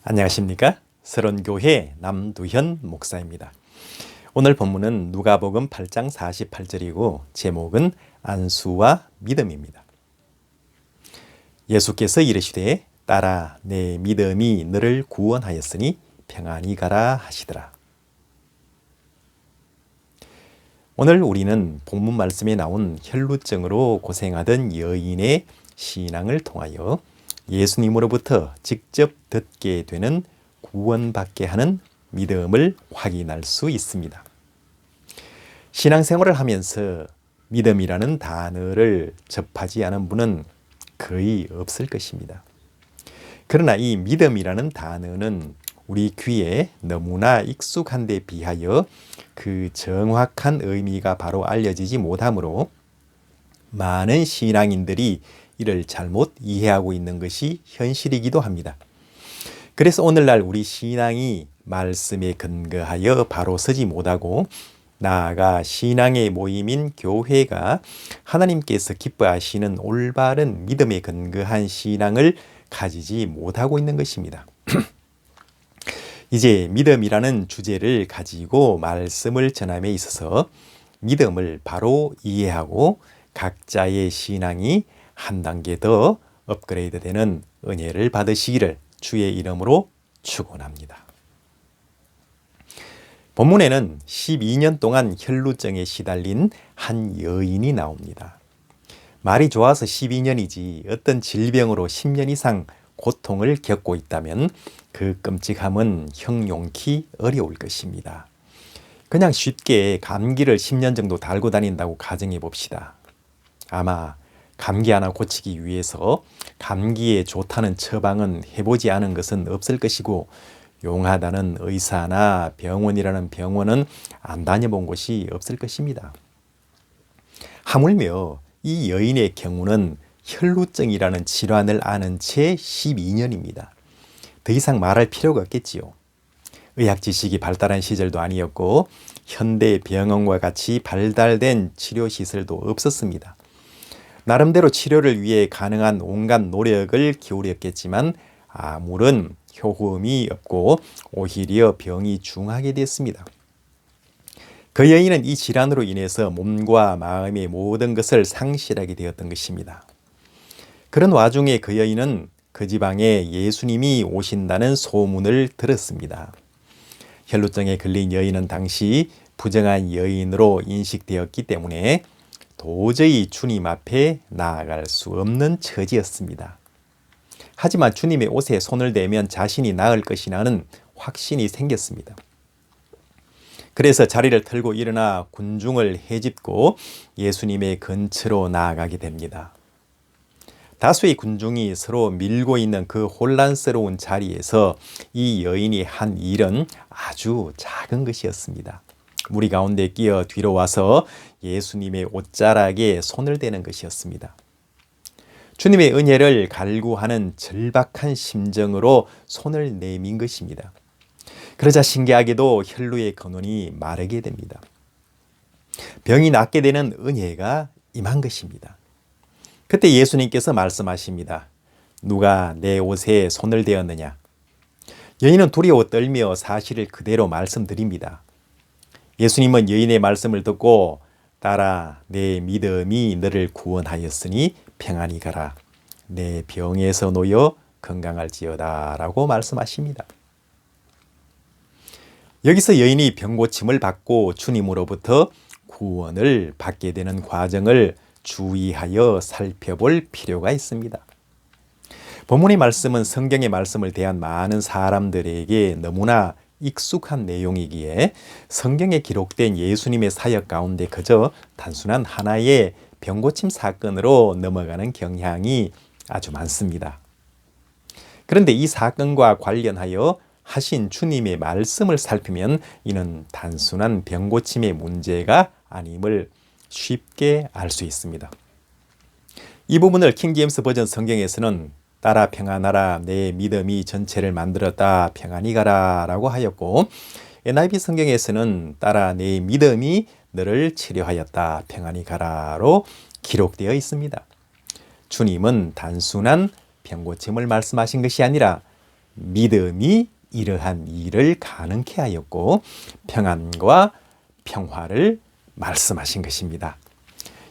안녕하십니까? 새론교회 남두현 목사입니다. 오늘 본문은 누가복음 8장 48절이고 제목은 안수와 믿음입니다. 예수께서 이르시되 따라 내 믿음이 너를 구원하였으니 평안히 가라 하시더라. 오늘 우리는 본문 말씀에 나온 혈루증으로 고생하던 여인의 신앙을 통하여 예수님으로부터 직접 듣게 되는 구원받게 하는 믿음을 확인할 수 있습니다. 신앙생활을 하면서 믿음이라는 단어를 접하지 않은 분은 거의 없을 것입니다. 그러나 이 믿음이라는 단어는 우리 귀에 너무나 익숙한 데 비하여 그 정확한 의미가 바로 알려지지 못하므로 많은 신앙인들이 이를 잘못 이해하고 있는 것이 현실이기도 합니다. 그래서 오늘날 우리 신앙이 말씀에 근거하여 바로 서지 못하고 나아가 신앙의 모임인 교회가 하나님께서 기뻐하시는 올바른 믿음에 근거한 신앙을 가지지 못하고 있는 것입니다. 이제 믿음이라는 주제를 가지고 말씀을 전함에 있어서 믿음을 바로 이해하고 각자의 신앙이 한 단계 더 업그레이드 되는 은혜를 받으시기를 주의 이름으로 축원합니다. 본문에는 12년 동안 혈루증에 시달린 한 여인이 나옵니다. 말이 좋아서 12년이지 어떤 질병으로 10년 이상 고통을 겪고 있다면 그 끔찍함은 형용키 어려울 것입니다. 그냥 쉽게 감기를 10년 정도 달고 다닌다고 가정해 봅시다. 아마 감기 하나 고치기 위해서 감기에 좋다는 처방은 해보지 않은 것은 없을 것이고 용하다는 의사나 병원이라는 병원은 안 다녀본 곳이 없을 것입니다. 하물며 이 여인의 경우는 혈루증이라는 질환을 앓은 채 12년입니다. 더 이상 말할 필요가 없겠지요. 의학 지식이 발달한 시절도 아니었고 현대 병원과 같이 발달된 치료 시설도 없었습니다. 나름대로 치료를 위해 가능한 온갖 노력을 기울였겠지만 아무런 효험이 없고 오히려 병이 중하게 됐습니다. 그 여인은 이 질환으로 인해서 몸과 마음의 모든 것을 상실하게 되었던 것입니다. 그런 와중에 그 여인은 그 지방에 예수님이 오신다는 소문을 들었습니다. 혈루증에 걸린 여인은 당시 부정한 여인으로 인식되었기 때문에 도저히 주님 앞에 나아갈 수 없는 처지였습니다. 하지만 주님의 옷에 손을 대면 자신이 나을 것이라는 확신이 생겼습니다. 그래서 자리를 털고 일어나 군중을 헤집고 예수님의 근처로 나아가게 됩니다. 다수의 군중이 서로 밀고 있는 그 혼란스러운 자리에서 이 여인이 한 일은 아주 작은 것이었습니다. 무리 가운데 끼어 뒤로 와서 예수님의 옷자락에 손을 대는 것이었습니다. 주님의 은혜를 갈구하는 절박한 심정으로 손을 내민 것입니다. 그러자 신기하게도 혈루의 근원이 마르게 됩니다. 병이 낫게 되는 은혜가 임한 것입니다. 그때 예수님께서 말씀하십니다. 누가 내 옷에 손을 대었느냐? 여인은 두려워 떨며 사실을 그대로 말씀드립니다. 예수님은 여인의 말씀을 듣고 따라 내 믿음이 너를 구원하였으니 평안히 가라. 내 병에서 놓여 건강할지어다 라고 말씀하십니다. 여기서 여인이 병고침을 받고 주님으로부터 구원을 받게 되는 과정을 주의하여 살펴볼 필요가 있습니다. 본문의 말씀은 성경의 말씀을 대한 많은 사람들에게 너무나 익숙한 내용이기에 성경에 기록된 예수님의 사역 가운데 그저 단순한 하나의 병고침 사건으로 넘어가는 경향이 아주 많습니다. 그런데 이 사건과 관련하여 하신 주님의 말씀을 살피면 이는 단순한 병고침의 문제가 아님을 쉽게 알 수 있습니다. 이 부분을 킹제임스 버전 성경에서는 따라 평안하라 내 믿음이 전체를 만들었다 평안히 가라 라고 하였고 NIV 성경에서는 따라 내 믿음이 너를 치료하였다 평안히 가라로 기록되어 있습니다. 주님은 단순한 병고침을 말씀하신 것이 아니라 믿음이 이러한 일을 가능케 하였고 평안과 평화를 말씀하신 것입니다.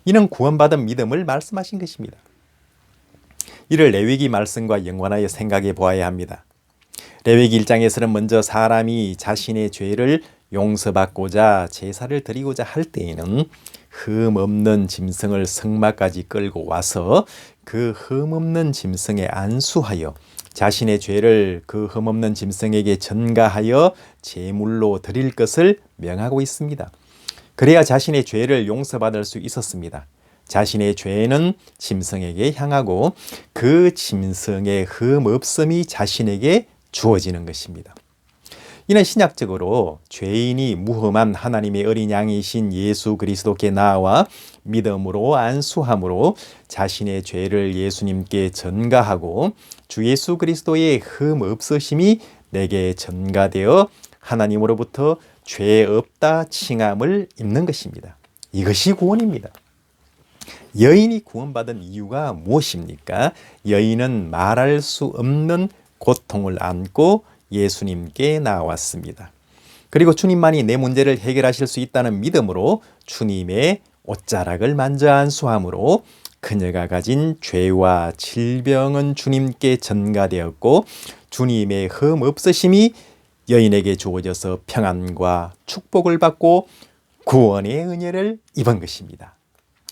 이는 구원받은 믿음을 말씀하신 것입니다. 이를 레위기 말씀과 연관하여 생각해 보아야 합니다. 레위기 1장에서는 먼저 사람이 자신의 죄를 용서받고자 제사를 드리고자 할 때에는 흠 없는 짐승을 성막까지 끌고 와서 그 흠 없는 짐승에 안수하여 자신의 죄를 그 흠 없는 짐승에게 전가하여 제물로 드릴 것을 명하고 있습니다. 그래야 자신의 죄를 용서받을 수 있었습니다. 자신의 죄는 짐승에게 향하고 그 짐승의 흠 없음이 자신에게 주어지는 것입니다. 이는 신약적으로 죄인이 무흠한 하나님의 어린 양이신 예수 그리스도께 나와 믿음으로 안수함으로 자신의 죄를 예수님께 전가하고 주 예수 그리스도의 흠 없으심이 내게 전가되어 하나님으로부터 죄 없다 칭함을 입는 것입니다. 이것이 구원입니다. 여인이 구원받은 이유가 무엇입니까? 여인은 말할 수 없는 고통을 안고 예수님께 나왔습니다. 그리고 주님만이 내 문제를 해결하실 수 있다는 믿음으로 주님의 옷자락을 만져 안수함으로 그녀가 가진 죄와 질병은 주님께 전가되었고 주님의 흠 없으심이 여인에게 주어져서 평안과 축복을 받고 구원의 은혜를 입은 것입니다.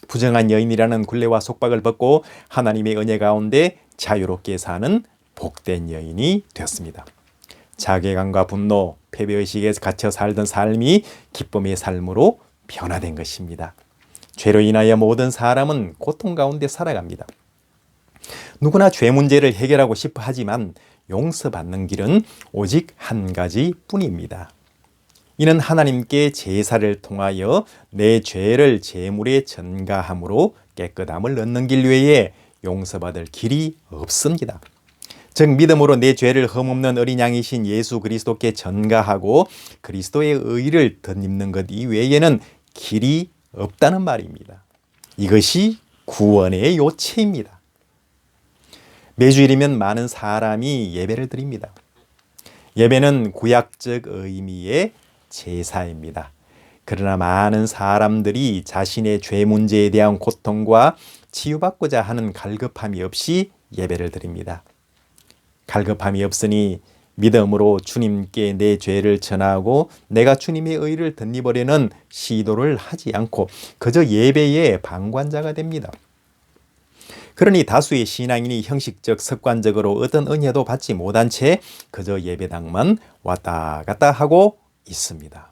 부정한 여인이라는 굴레와 속박을 벗고 하나님의 은혜 가운데 자유롭게 사는 복된 여인이 되었습니다. 자괴감과 분노, 패배의식에 갇혀 살던 삶이 기쁨의 삶으로 변화된 것입니다. 죄로 인하여 모든 사람은 고통 가운데 살아갑니다. 누구나 죄 문제를 해결하고 싶어 하지만 용서받는 길은 오직 한 가지 뿐입니다. 이는 하나님께 제사를 통하여 내 죄를 제물에 전가함으로 깨끗함을 얻는 길 외에 용서받을 길이 없습니다. 즉 믿음으로 내 죄를 흠없는 어린 양이신 예수 그리스도께 전가하고 그리스도의 의를 덧입는 것 이외에는 길이 없다는 말입니다. 이것이 구원의 요체입니다. 매주일이면 많은 사람이 예배를 드립니다. 예배는 구약적 의미의 제사입니다. 그러나 많은 사람들이 자신의 죄 문제에 대한 고통과 치유받고자 하는 갈급함이 없이 예배를 드립니다. 갈급함이 없으니 믿음으로 주님께 내 죄를 전하고 내가 주님의 의를 덧입으려는 시도를 하지 않고 그저 예배의 방관자가 됩니다. 그러니 다수의 신앙인이 형식적 습관적으로 어떤 은혜도 받지 못한 채 그저 예배당만 왔다 갔다 하고 있습니다.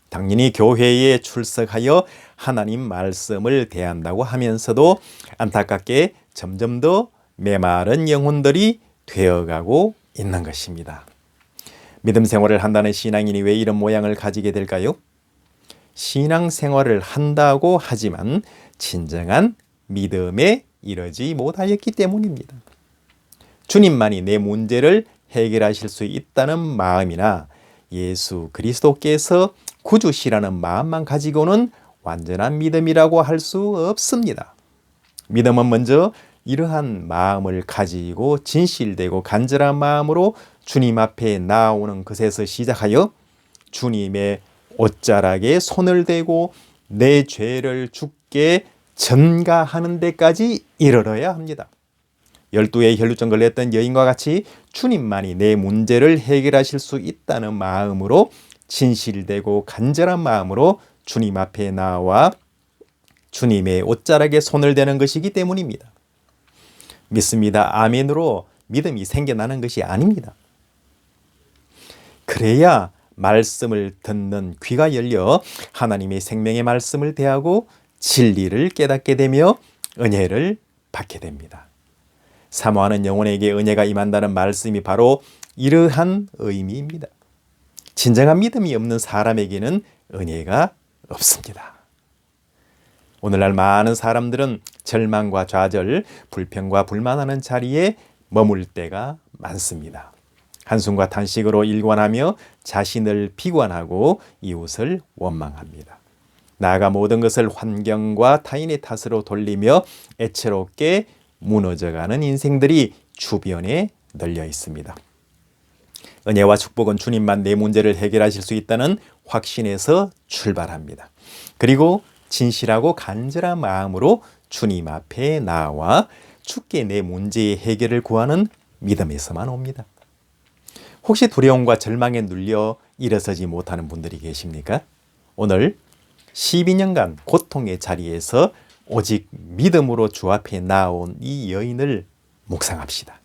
당연히 교회에 출석하여 하나님 말씀을 대한다고 하면서도 안타깝게 점점 더 메마른 영혼들이 되어가고 있는 것입니다. 믿음 생활을 한다는 신앙인이 왜 이런 모양을 가지게 될까요? 신앙 생활을 한다고 하지만 진정한 믿음에 이르지 못하였기 때문입니다. 주님만이 내 문제를 해결하실 수 있다는 마음이나 예수 그리스도께서 구주시라는 마음만 가지고는 완전한 믿음이라고 할 수 없습니다. 믿음은 먼저 이러한 마음을 가지고 진실되고 간절한 마음으로 주님 앞에 나오는 것에서 시작하여 주님의 옷자락에 손을 대고 내 죄를 주께 전가하는 데까지 이르러야 합니다. 12의 혈루증 걸렸던 여인과 같이 주님만이 내 문제를 해결하실 수 있다는 마음으로 진실되고 간절한 마음으로 주님 앞에 나와 주님의 옷자락에 손을 대는 것이기 때문입니다. 믿습니다. 아멘으로 믿음이 생겨나는 것이 아닙니다. 그래야 말씀을 듣는 귀가 열려 하나님의 생명의 말씀을 대하고 진리를 깨닫게 되며 은혜를 받게 됩니다. 사모하는 영혼에게 은혜가 임한다는 말씀이 바로 이러한 의미입니다. 진정한 믿음이 없는 사람에게는 은혜가 없습니다. 오늘날 많은 사람들은 절망과 좌절, 불평과 불만하는 자리에 머물 때가 많습니다. 한숨과 탄식으로 일관하며 자신을 비관하고 이웃을 원망합니다. 나아가 모든 것을 환경과 타인의 탓으로 돌리며 애처롭게 무너져가는 인생들이 주변에 널려 있습니다. 은혜와 축복은 주님만 내 문제를 해결하실 수 있다는 확신에서 출발합니다. 그리고 진실하고 간절한 마음으로 주님 앞에 나와 주께 내 문제의 해결을 구하는 믿음에서만 옵니다. 혹시 두려움과 절망에 눌려 일어서지 못하는 분들이 계십니까? 오늘 12년간 고통의 자리에서 오직 믿음으로 주 앞에 나온 이 여인을 묵상합시다.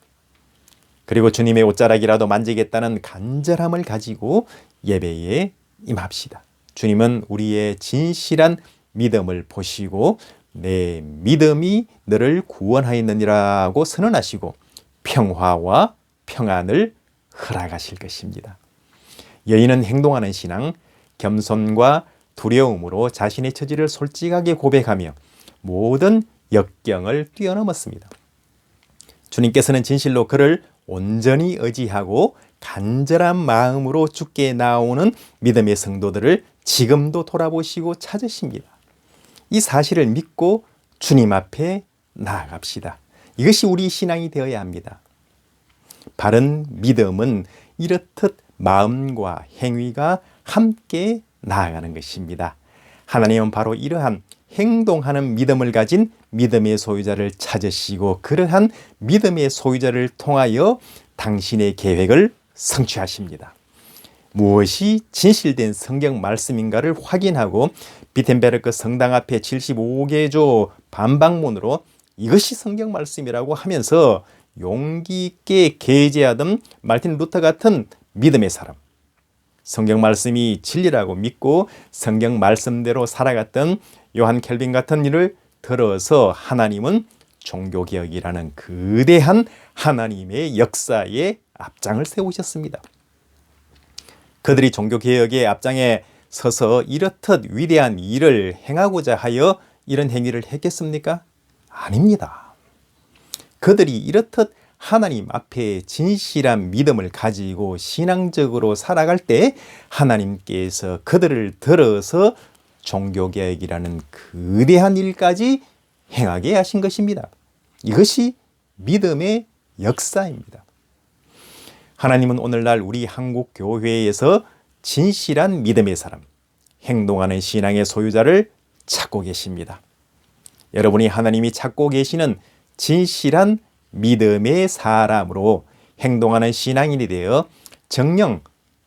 그리고 주님의 옷자락이라도 만지겠다는 간절함을 가지고 예배에 임합시다. 주님은 우리의 진실한 믿음을 보시고 내 믿음이 너를 구원하였느니라고 선언하시고 평화와 평안을 허락하실 것입니다. 여인은 행동하는 신앙, 겸손과 두려움으로 자신의 처지를 솔직하게 고백하며 모든 역경을 뛰어넘었습니다. 주님께서는 진실로 그를 온전히 의지하고 간절한 마음으로 주께 나오는 믿음의 성도들을 지금도 돌아보시고 찾으십니다. 이 사실을 믿고 주님 앞에 나아갑시다. 이것이 우리 신앙이 되어야 합니다. 바른 믿음은 이렇듯 마음과 행위가 함께 나아가는 것입니다. 하나님은 바로 이러한 행동하는 믿음을 가진 믿음의 소유자를 찾으시고 그러한 믿음의 소유자를 통하여 당신의 계획을 성취하십니다. 무엇이 진실된 성경 말씀인가를 확인하고 비텐베르크 성당 앞에 75개조 반박문으로 이것이 성경 말씀이라고 하면서 용기 있게 게재하던 마르틴 루터 같은 믿음의 사람, 성경 말씀이 진리라고 믿고 성경 말씀대로 살아갔던 요한 켈빈 같은 일을 들어서 하나님은 종교개혁이라는 거대한 하나님의 역사에 앞장을 세우셨습니다. 그들이 종교개혁의 앞장에 서서 이렇듯 위대한 일을 행하고자 하여 이런 행위를 했겠습니까? 아닙니다. 그들이 이렇듯 하나님 앞에 진실한 믿음을 가지고 신앙적으로 살아갈 때 하나님께서 그들을 들어서 종교개혁이라는 거대한 일까지 행하게 하신 것입니다. 이것이 믿음의 역사입니다. 하나님은 오늘날 우리 한국 교회에서 진실한 믿음의 사람, 행동하는 신앙의 소유자를 찾고 계십니다. 여러분이 하나님이 찾고 계시는 진실한 믿음의 사람으로 행동하는 신앙인이 되어 정녕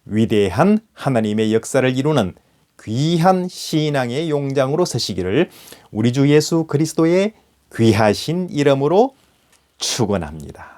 위대한 하나님의 역사를 이루는 귀한 신앙의 용장으로 서시기를 우리 주 예수 그리스도의 귀하신 이름으로 축원합니다.